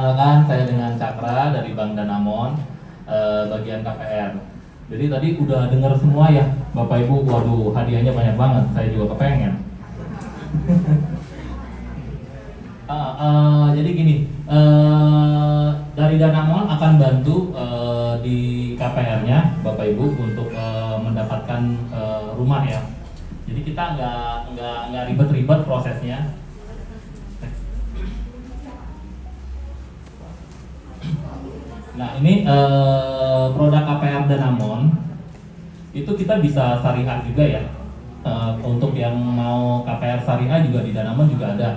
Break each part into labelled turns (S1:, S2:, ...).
S1: Perkenalkan, saya dengan Cakra dari Bank Danamon, bagian KPR. Jadi tadi udah dengar semua ya, Bapak Ibu. Waduh, hadiahnya banyak banget. Saya juga kepengen. Jadi gini, dari Danamon akan bantu di KPR-nya Bapak Ibu untuk mendapatkan rumah ya. Jadi kita nggak ribet-ribet prosesnya. Nah ini produk KPR Danamon itu kita bisa syariah juga ya. Untuk yang mau KPR syariah juga di Danamon juga ada.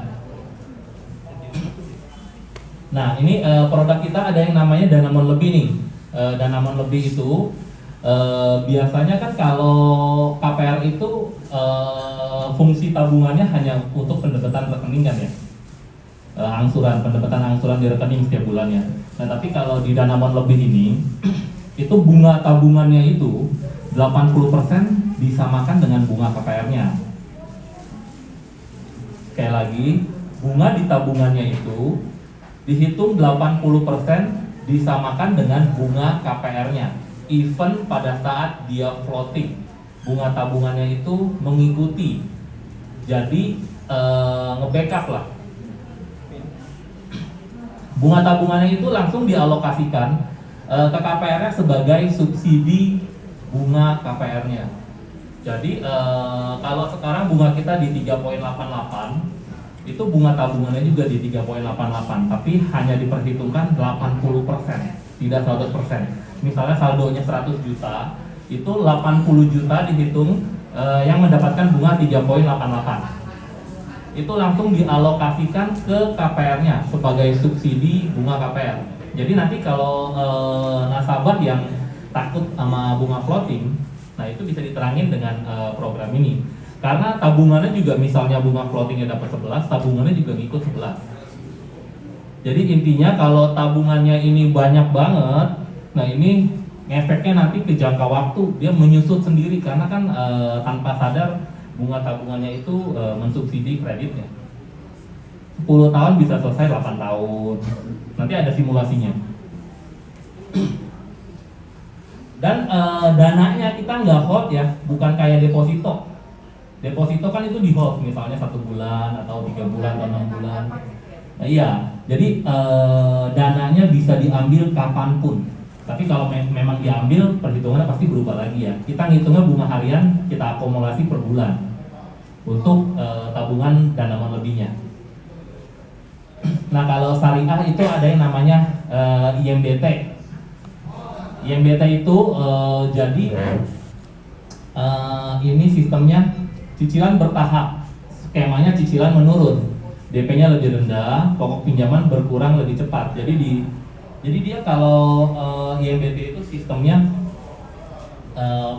S1: Nah ini produk kita ada yang namanya Danamon Lebih nih. Danamon Lebih itu biasanya kan kalau KPR itu fungsi tabungannya hanya untuk pendebatan rekening kan ya. Pendapatan angsuran di rekening setiap bulannya. Nah, tapi kalau di Danamon Lebih ini itu bunga tabungannya itu 80% disamakan dengan bunga KPR-nya. Sekali lagi, bunga di tabungannya itu dihitung 80% disamakan dengan bunga KPR-nya. Even pada saat dia floating, bunga tabungannya itu mengikuti. Jadi nge-backup lah. Bunga tabungannya itu langsung dialokasikan ke KPR-nya sebagai subsidi bunga KPR-nya. Jadi kalau sekarang bunga kita di 3,88, itu bunga tabungannya juga di 3,88, tapi hanya diperhitungkan 80%, tidak 100%. Misalnya saldonya 100 juta, itu 80 juta dihitung yang mendapatkan bunga 3,88. Itu langsung dialokasikan ke KPR-nya sebagai subsidi bunga KPR. Jadi nanti kalau nasabah yang takut sama bunga floating, nah itu bisa diterangin dengan program ini. Karena tabungannya juga misalnya bunga floatingnya dapat 11, tabungannya juga ngikut 11. Jadi intinya kalau tabungannya ini banyak banget, nah ini ngefeknya nanti ke jangka waktu, dia menyusut sendiri karena kan tanpa sadar bunga tabungannya itu mensubsidi kreditnya. 10 tahun bisa selesai 8 tahun. Nanti ada simulasinya. Dan dananya kita nggak hold ya, bukan kayak deposito. Deposito kan itu di hold, misalnya 1 bulan atau 3 bulan atau 6 bulan. Nah, iya, jadi dananya bisa diambil kapanpun. Tapi kalau memang diambil, perhitungannya pasti berubah lagi ya. Kita ngitungnya bunga harian, kita akumulasi per bulan untuk tabungan Danamon Lebihnya. Nah kalau syariah itu ada yang namanya IMBT. IMBT itu jadi ini sistemnya cicilan bertahap. Skemanya cicilan menurun, DP-nya lebih rendah, pokok pinjaman berkurang lebih cepat. Jadi dia kalau IMBT itu sistemnya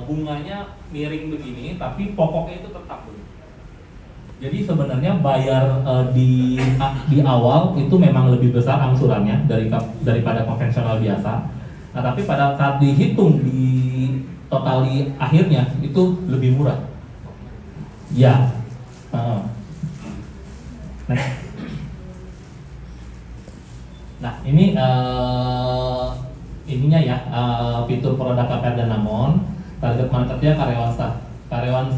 S1: bunganya miring begini, tapi pokoknya itu tetap. Jadi sebenarnya bayar di awal itu memang lebih besar angsurannya daripada konvensional biasa. Nah tapi pada saat dihitung di totali akhirnya itu lebih murah. Ya. Next. Nah ini ininya ya, fitur produk KPR Danamon. Target marketnya karyawan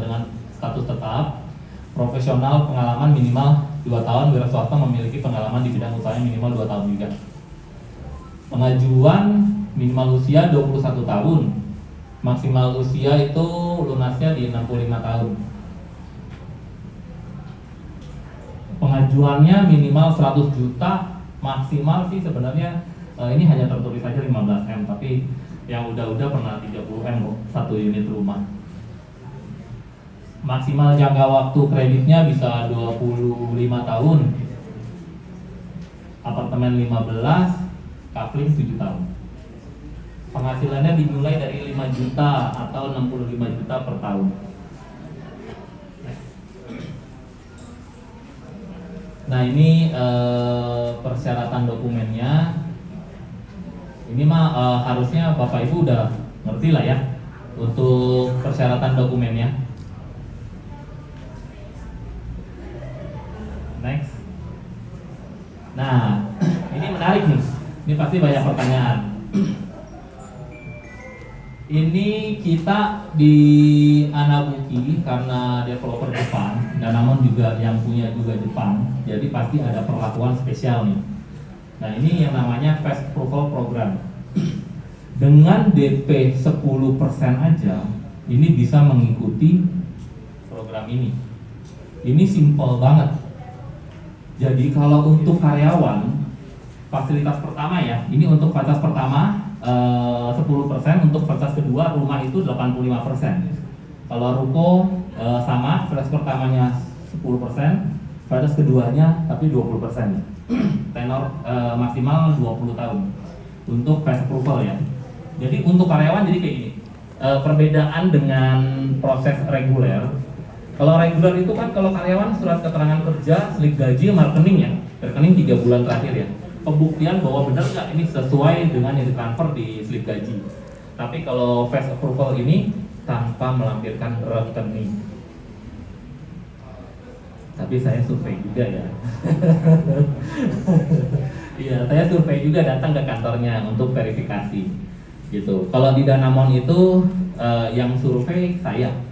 S1: dengan status tetap, profesional, pengalaman minimal 2 tahun, wira swasta memiliki pengalaman di bidang usahanya minimal 2 tahun juga. Pengajuan minimal usia 21 tahun, maksimal usia itu lunasnya di 65 tahun. Pengajuannya minimal 100 juta, maksimal sih sebenarnya ini hanya tertulis saja 15M, tapi yang udah pernah 30M loh, satu unit rumah. Maksimal jangka waktu kreditnya bisa 25 tahun, apartemen 15, kafling 7 tahun. Penghasilannya dimulai dari 5 juta atau 65 juta per tahun. Nah ini persyaratan dokumennya. Ini mah harusnya Bapak Ibu udah ngerti lah ya untuk persyaratan dokumennya. Next. Nah, ini menarik nih. Ini pasti banyak pertanyaan. Ini kita di Anabuki karena developer Jepang, dan namun juga yang punya juga Jepang, jadi pasti ada perlakuan spesial nih. Nah ini yang namanya Fast Approval Program. Dengan DP 10% aja, ini bisa mengikuti program ini. Ini simple banget. Jadi kalau untuk karyawan, fasilitas pertama ya, ini untuk fasilitas pertama 10%, untuk fasilitas kedua rumah itu 85%. Kalau ruko sama, fasilitas pertamanya 10%, fasilitas keduanya tapi 20%. Tenor maksimal 20 tahun untuk fast approval ya. Jadi untuk karyawan jadi kayak gini. Perbedaan dengan proses reguler. Kalau reguler itu kan kalau karyawan surat keterangan kerja, slip gaji, sama rekening ya. Rekening 3 bulan terakhir ya. Pembuktian bahwa benar nggak ini sesuai dengan yang ditransfer di slip gaji. Tapi kalau fast approval ini tanpa melampirkan rekening. Tapi saya survei juga ya. Iya, saya survei juga, datang ke kantornya untuk verifikasi. Gitu. Kalau di Danamon itu yang survei saya,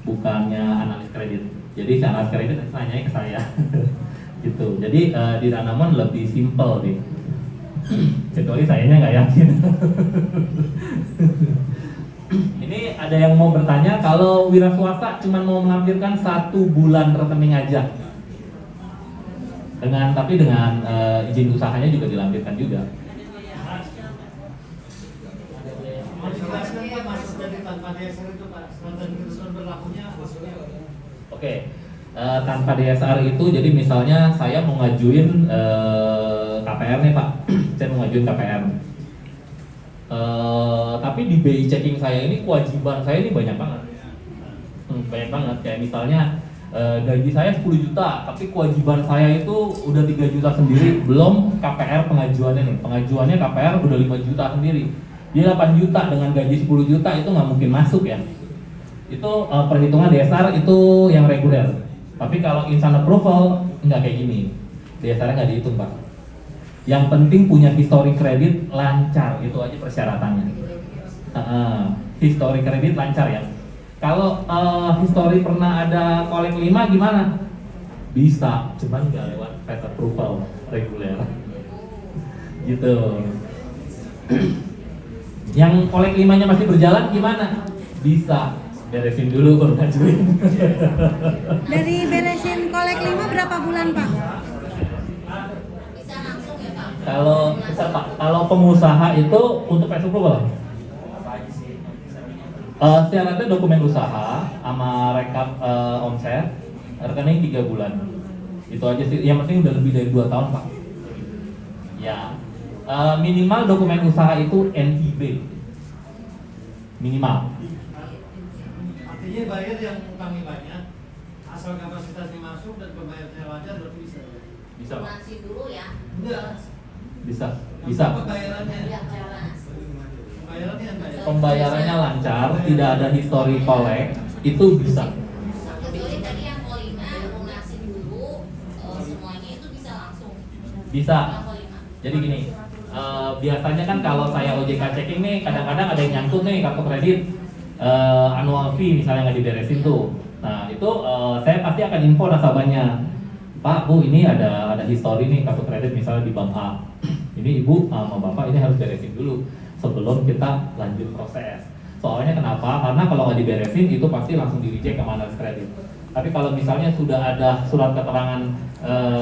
S1: bukannya analis kredit. Jadi si analis kredit nanya ke saya. Gitu. Jadi di Danamon lebih simple deh. Kecuali sayanya nggak yakin. Ini ada yang mau bertanya, kalau wira swasta cuma mau melampirkan 1 bulan rekening aja, tapi dengan izin usahanya juga dilampirkan juga. Oke. Tanpa DSR itu, jadi misalnya saya mau ngajuin KPR nih Pak, saya mau ngajuin KPR. Tapi di BI checking saya ini kewajiban saya ini banyak banget, kayak misalnya gaji saya 10 juta, tapi kewajiban saya itu udah 3 juta sendiri, belum KPR pengajuannya nih, pengajuannya KPR udah 5 juta sendiri, dia 8 juta dengan gaji 10 juta itu nggak mungkin masuk ya. Itu perhitungan DSR itu yang reguler. Tapi kalau instant approval nggak kayak gini, DSR-nya nggak dihitung Pak. Yang penting punya histori kredit lancar, itu aja persyaratannya. Histori kredit lancar ya. Kalau histori pernah ada kolek 5 gimana? Bisa, cuman nggak lewat fast approval reguler. Gitu. Yang kolek 5-nya masih berjalan gimana? Bisa. Beresin dulu baru ngajuin.
S2: Dari beresin kolek 5 berapa bulan Pak?
S3: Bisa langsung ya Pak?
S1: Kalau pengusaha itu untuk fast approval. Syaratnya dokumen usaha sama rekap omset, rekening 3 bulan. Itu aja sih. Yang penting udah lebih dari 2 tahun Pak. Ya. Minimal dokumen usaha itu NIB. Minimal.
S4: Artinya bayar yang utangnya banyak, asal kapasitasnya masuk dan pembayarannya lancar berarti bisa.
S1: Bisa Pak.
S3: Lunasi dulu ya.
S4: Enggak.
S1: Bisa.
S4: Pembayarannya.
S3: Iya, jelas.
S4: Pembayarannya yang bayar.
S1: Pembayarannya lancar, tidak ada histori kolek, itu bisa.
S3: Kecuali tadi yang kolima lunasi dulu, semuanya itu bisa langsung.
S1: Bisa.
S3: Yang kolima.
S1: Jadi gini, biasanya kan kalau saya OJK checking nih, kadang-kadang ada yang nyangkut nih kartu kredit, annual fee misalnya nggak diberesin tuh. Nah itu saya pasti akan info nasabahnya, Pak, Bu, ini ada histori nih kartu kredit misalnya di bank A. Ini Ibu sama Bapak ini harus beresin dulu sebelum kita lanjut proses. Soalnya kenapa? Karena kalau nggak diberesin itu pasti langsung di-reject ke analis kredit. Tapi kalau misalnya sudah ada surat keterangan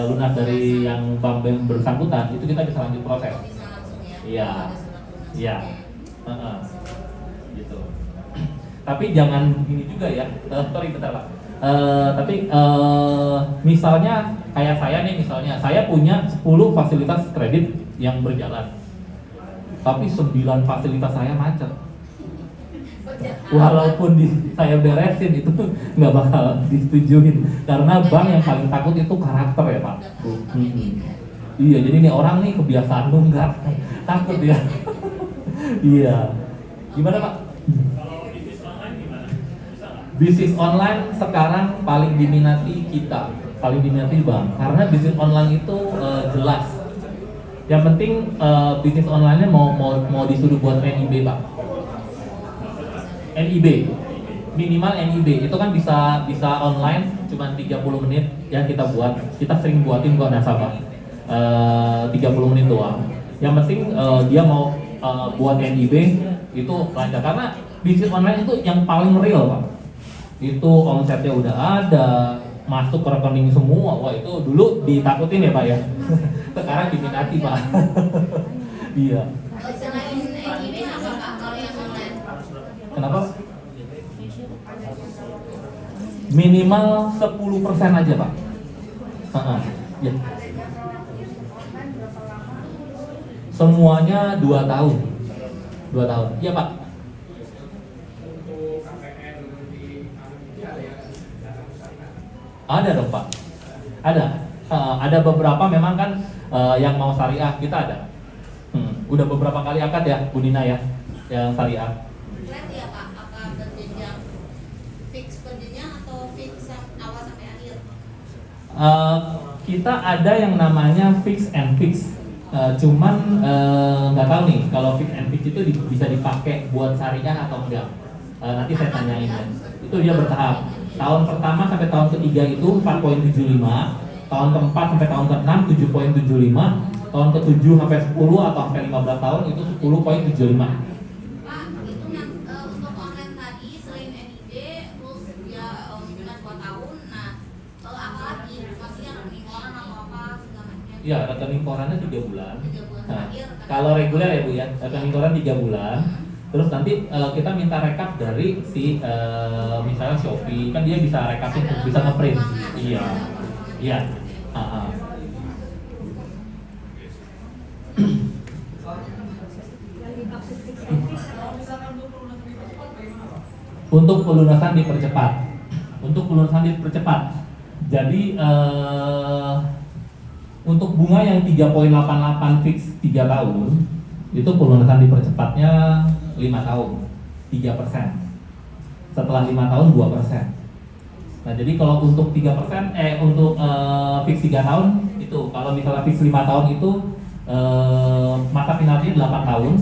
S1: lunas dari yang bank bersangkutan, itu kita bisa lanjut proses.
S3: Oh, bisa langsung ya.
S1: Iya.
S3: Kalau ada surat lunasnya.
S1: Iya. Gitu. Tapi jangan gini juga ya. Sorry bentar Pak. Tapi misalnya kayak saya nih, misalnya saya punya 10 fasilitas kredit yang berjalan, tapi 9 fasilitas saya macet. Walaupun saya beresin itu nggak bakal disetujuin karena bank yang paling takut itu karakter ya Pak. Iya, jadi nih orang nih kebiasaan nunggak, takut ya. Iya. Gimana Pak? Bisnis online sekarang paling diminati kita, paling diminati bank, karena bisnis online itu jelas. Yang penting bisnis online-nya mau disuruh buat NIB Pak. NIB, minimal NIB itu kan bisa online cuma 30 menit yang kita buat. Kita sering buatin kok nasabah 30 menit doang. Yang penting dia mau buat NIB itu lancar, karena bisnis online itu yang paling real Pak. Itu omsetnya udah ada, masuk ke rekening semua. Wah itu dulu ditakutin ya Pak ya. Sekarang diminati Pak. Iya.
S3: Selain NIB apa Pak kalau yang online?
S1: Kenapa? Minimal 10% aja Pak. Ya. Semuanya 2 tahun. 2 tahun. Iya Pak. Ada dong Pak. Ada beberapa memang kan yang mau syariah kita ada. Udah beberapa kali akad ya Bu Nina ya, yang syariah.
S3: Flat ya Pak, apa berjenjang? Fix berjenjang atau fix awal sampai akhir?
S1: Kita ada yang namanya fix and fix. Cuman nggak tahu nih kalau fix and fix itu bisa dipakai buat syariah atau enggak. Nanti saya tanyain ya. Itu dia bertahap. Tahun pertama sampai tahun ketiga itu 4,75, tahun keempat sampai tahun keenam 7,75, tahun ke-7 sampai 10 atau sampai 15 tahun itu 10,75.
S3: Pak, itu untuk online tadi selain NIB terus dia minimal 2 tahun. Nah, apa lagi? Masih yang rekening koran atau apa segala macam?
S1: Ya, rekening korannya 3 bulan.
S3: 3 bulan
S1: Nah,
S3: terakhir.
S1: kalau reguler ya Bu ya, rekening koran 3 bulan. Terus nanti kita minta rekap dari si misalnya Shopee, kan dia bisa rekapin, bisa ngeprint. Iya, iya. Untuk pelunasan dipercepat. Untuk pelunasan dipercepat. Jadi untuk bunga yang 3,88 fix 3 tahun itu pelunasan dipercepatnya 5 tahun 3%. Setelah 5 tahun 2%. Nah jadi kalau untuk 3% untuk fix 3 tahun itu kalau misalnya fix 5 tahun itu masa penaltinya 8 tahun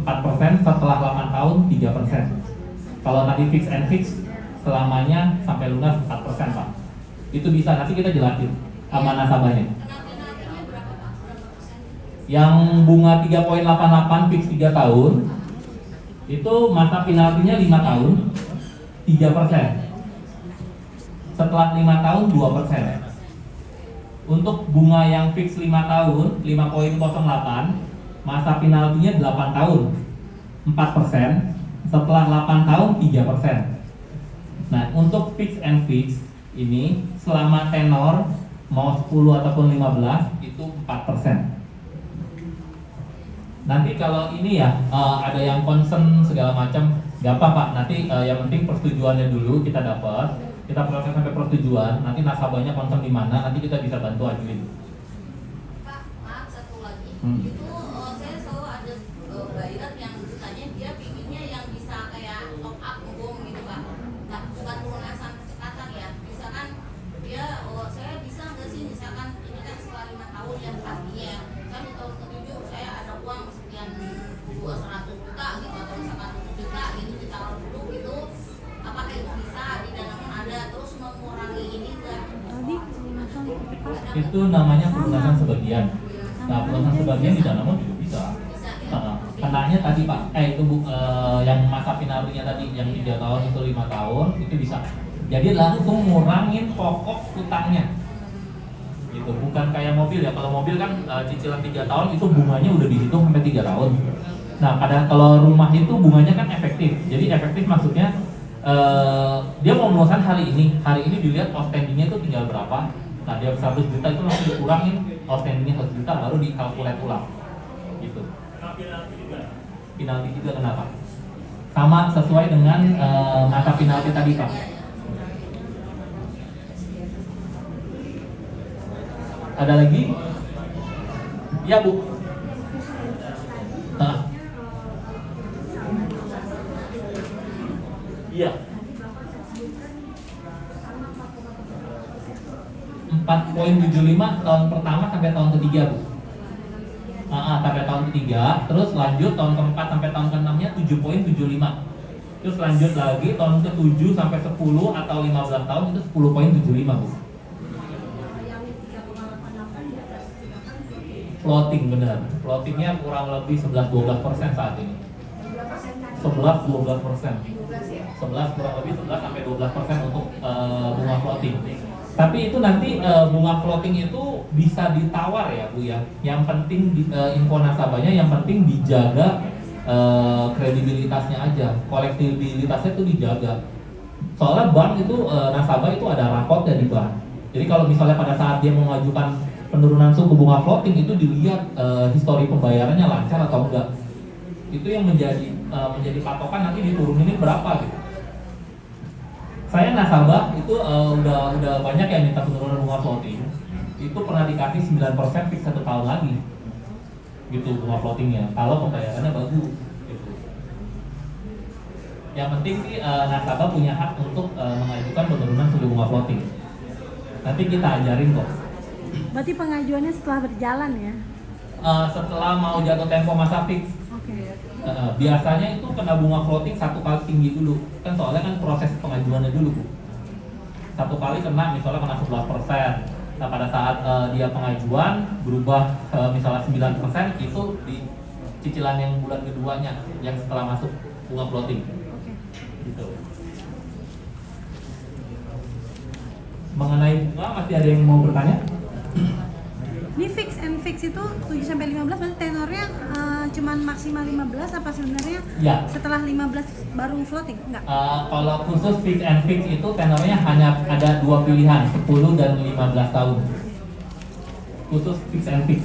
S1: 4%, setelah 8 tahun 3%. Kalau tadi fix and fix selamanya sampai lunas 4% Pak. Itu bisa, nanti kita jelasin sama nasabahnya.
S3: Penaltinya berapa Pak? Berapa persen?
S1: Yang bunga 3,88 fix 3 tahun itu masa penaltinya 5 tahun 3%. Setelah 5 tahun 2%. Untuk bunga yang fix 5 tahun 5,08 masa penaltinya 8 tahun 4%. Setelah 8 tahun 3%. Nah untuk fix and fix ini selama tenor mau 10 ataupun 15 itu 4%. Nanti kalau ini ya ada yang concern segala macam, nggak apa Pak. Nanti yang penting persetujuannya dulu kita dapat, kita proses sampai persetujuan. Nanti nasabahnya concern di mana, nanti kita bisa bantu ajuin.
S3: Pak, maaf satu lagi.
S1: Hmm.
S3: Itu saya selalu ada buyer yang ditanya dia pinginnya yang bisa kayak top up ngomong gitu Pak. Nggak, bukan pelunasan kecepatan ya. Misalkan dia, saya bisa nggak sih misalkan ini kan setelah 5 tahun yang pastinya. Kan di tahun ke-7 saya ada uang sekian 100 juta gitu atau misalkan 7 juta gitu ditaruh dulu gitu. Apakah itu bisa di dalamnya ada terus mengurangi ini enggak?
S2: Tadi
S1: Itu namanya pelunasan sebagian. Nah pelunasan sebagian di dalamnya juga bisa.
S3: Bisa ya?
S1: Kenanya tadi Pak, itu yang masa penaltinya tadi yang 3 tahun itu 5 tahun itu bisa. Jadi langsung ngurangin pokok utangnya. Gitu, bukan kayak mobil ya. Kalau mobil kan cicilan 3 tahun itu bunganya udah dihitung sampai 3 tahun. Nah, kadang kalau rumah itu bunganya kan efektif. Jadi efektif maksudnya dia mau melunasan hari ini dilihat outstandingnya itu tinggal berapa. Nah, dia 100 juta itu langsung dikurangin outstandingnya 100 juta baru dikalkulat ulang. Gitu. Penalti juga kenapa? Sama sesuai dengan masa penalti tadi Pak. Ada lagi? Ya Bu. Iya. 4,75 tahun pertama sampai tahun ketiga Bu. tahun ketiga, terus lanjut tahun keempat sampai tahun keenamnya 7,75. Terus lanjut lagi tahun ke-7 sampai 10 atau 15 tahun itu 10,75, Bu. Floating benar. Floatingnya kurang lebih 11-12% saat ini. 11-12%. 11 kurang lebih 11 sampai 12% untuk bunga floating. Tapi itu nanti bunga floating itu bisa ditawar ya, Bu ya. Yang penting info nasabahnya, yang penting dijaga kredibilitasnya aja, kolektibilitasnya itu dijaga. Soalnya bank itu nasabah itu ada rapot dari bank. Jadi kalau misalnya pada saat dia mengajukan penurunan suku bunga floating itu dilihat histori pembayarannya lancar atau enggak. Itu yang menjadi patokan nanti diturunin berapa gitu. Saya nasabah itu udah banyak yang minta penurunan bunga floating. Itu pernah dikasih 9% fix 1 tahun lagi. Gitu bunga floatingnya kalau pembayarannya bagus gitu. Yang penting sih nasabah punya hak untuk mengajukan penurunan suku bunga floating. Nanti kita ajarin kok.
S2: Berarti pengajuannya setelah berjalan ya?
S1: Setelah mau jatuh tempo masa fix.
S2: Oke.
S1: Biasanya itu kena bunga floating 1 kali tinggi dulu. Kan soalnya kan proses pengajuannya dulu, Bu. 1 kali kena misalnya kena 11%. Nah pada saat dia pengajuan berubah misalnya 9%, itu di cicilan yang bulan keduanya yang setelah masuk bunga floating.
S2: Oke.
S1: Gitu. Mengenai bunga masih ada yang mau bertanya?
S2: Ini fix and fix itu 7 sampai 15 berarti tenornya cuman maksimal 15 apa sebenarnya
S1: Ya.
S2: setelah 15 baru floating? Enggak.
S1: Kalau khusus fix and fix itu tenornya hanya ada 2 pilihan, 10 dan 15 tahun. Khusus fix and fix.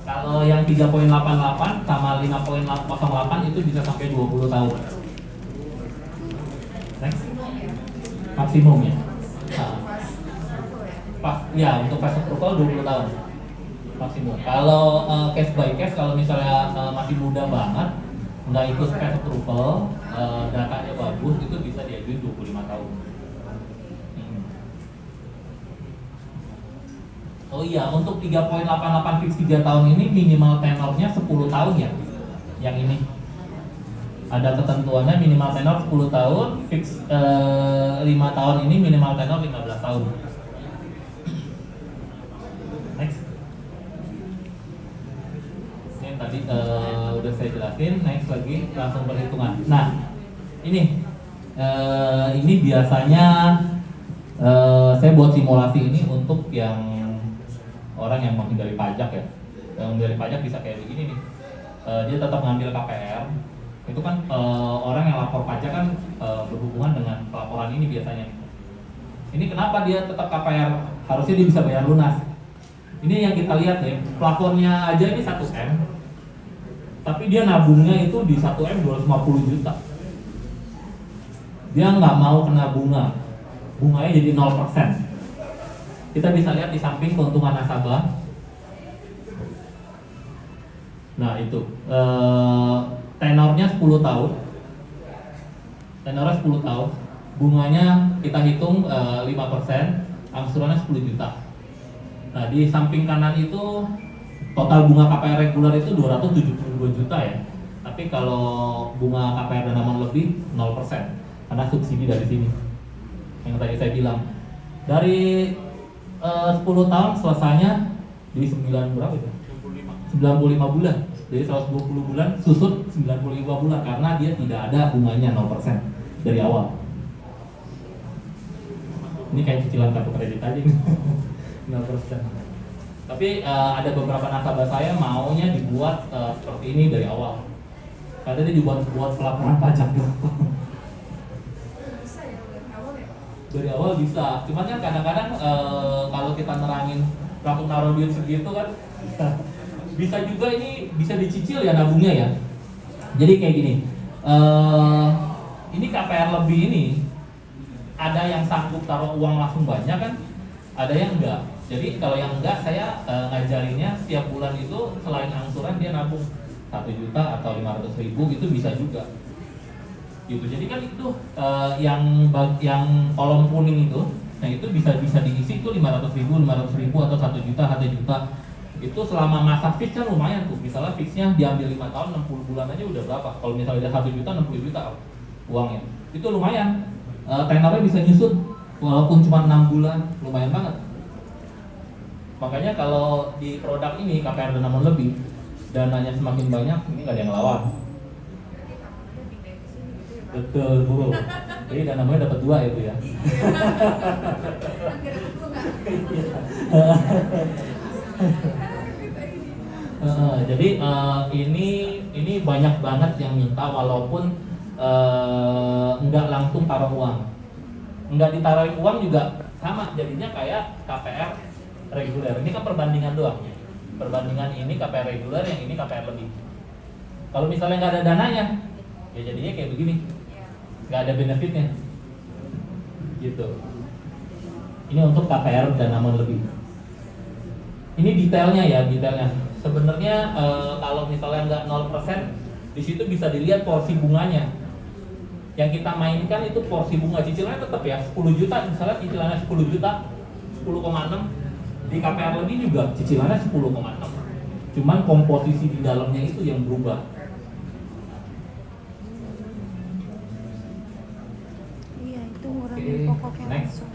S1: Kalau yang 3,88 sama 5,08 itu bisa sampai 20 tahun. Next. Maksimum ya. Pas ya untuk fast approval 20 tahun maksimum. Kalau cash by cash kalau misalnya masih muda banget nggak ikut fast approval, datanya bagus, itu bisa diajuin 25 tahun. Oh iya, untuk 3,88 fix 3 tahun ini minimal tenornya 10 tahun ya. Yang ini ada ketentuannya minimal tenor 10 tahun, fix 5 tahun ini minimal tenor 15 tahun. Next. Ini tadi udah saya jelasin. Next lagi langsung perhitungan. Nah, ini biasanya saya buat simulasi ini untuk yang orang yang menghindari pajak ya. Yang menghindari pajak bisa kayak begini nih. Dia tetap ngambil KPR. Itu kan orang yang lapor pajak kan berhubungan dengan pelaporan ini biasanya. Ini kenapa dia tetap KPR? Harusnya dia bisa bayar lunas. Ini yang kita lihat ya, plafonnya aja ini 1M, tapi dia nabungnya itu di 1M 250 juta. Dia nggak mau kena bunga, bunganya jadi 0%. Kita bisa lihat di samping keuntungan nasabah. Nah itu, tenornya 10 tahun, tenornya 10 tahun, bunganya kita hitung 5%, angsurannya 10 juta. Nah di samping kanan itu total bunga KPR reguler itu 272 juta ya. Tapi kalau bunga KPR dan aman lebih 0% karena subsidi dari sini. Yang tadi saya bilang dari 10 tahun selesainya di 9 berapa itu? 95 bulan. Jadi 120 bulan susut 95 bulan karena dia tidak ada bunganya 0% dari awal. Ini kayak cicilan kartu kredit aja nih. 0%. Tapi ada beberapa nasabah saya maunya dibuat seperti ini dari awal. Karena dia dibuat pelaporan pajak dulu.
S5: Bisa ya dari awal ya?
S1: Dari awal bisa. Cuman kan kadang-kadang kalau kita nerangin langsung naruh duit segitu kan bisa juga ini bisa dicicil ya nabungnya ya. Jadi kayak gini. Ini KPR lebih ini ada yang sanggup taruh uang langsung banyak kan? Ada yang enggak. Jadi kalau yang enggak saya ngajarinnya setiap bulan itu selain angsuran dia nabung 1 juta atau 500.000 gitu bisa juga. Gitu. Jadi kan itu yang kolom kuning itu, nah itu bisa diisi tuh 500.000 atau 1 juta itu selama masa fix kan lumayan tuh. Misalnya fixnya diambil 5 tahun, 60 bulan aja udah berapa? Kalau misalnya dia 1 juta, 60 juta uangnya. Itu lumayan. Tenornya bisa nyusut walaupun cuma 6 bulan, lumayan banget. Makanya kalau di produk ini KPR dan namun lebih, dananya semakin banyak, ini nggak ada yang lawan. Betul, Bu. Jadi dana namanya dapat 2 itu ya. Jadi ini banyak banget yang minta walaupun nggak langsung taruh uang. Nggak ditaruh uang juga sama jadinya kayak KPR reguler. Ini kan perbandingan doang. Perbandingan ini KPR reguler, yang ini KPR lebih. Kalau misalnya nggak ada dananya, ya jadinya kayak begini. Nggak ada benefitnya. Gitu. Ini untuk KPR dan namun lebih. Ini detailnya ya, detailnya. Sebenarnya kalau misalnya nggak 0%, di situ bisa dilihat porsi bunganya. Yang kita mainkan itu porsi bunga, cicilannya tetap ya 10 juta, misalnya cicilannya 10 juta, 10,6. Di KPR lebih juga cicilannya 10,6. Cuman komposisi di dalamnya itu yang berubah.
S2: Iya, itu ngurangin
S1: Oke,
S2: pokoknya
S1: next.
S2: langsung.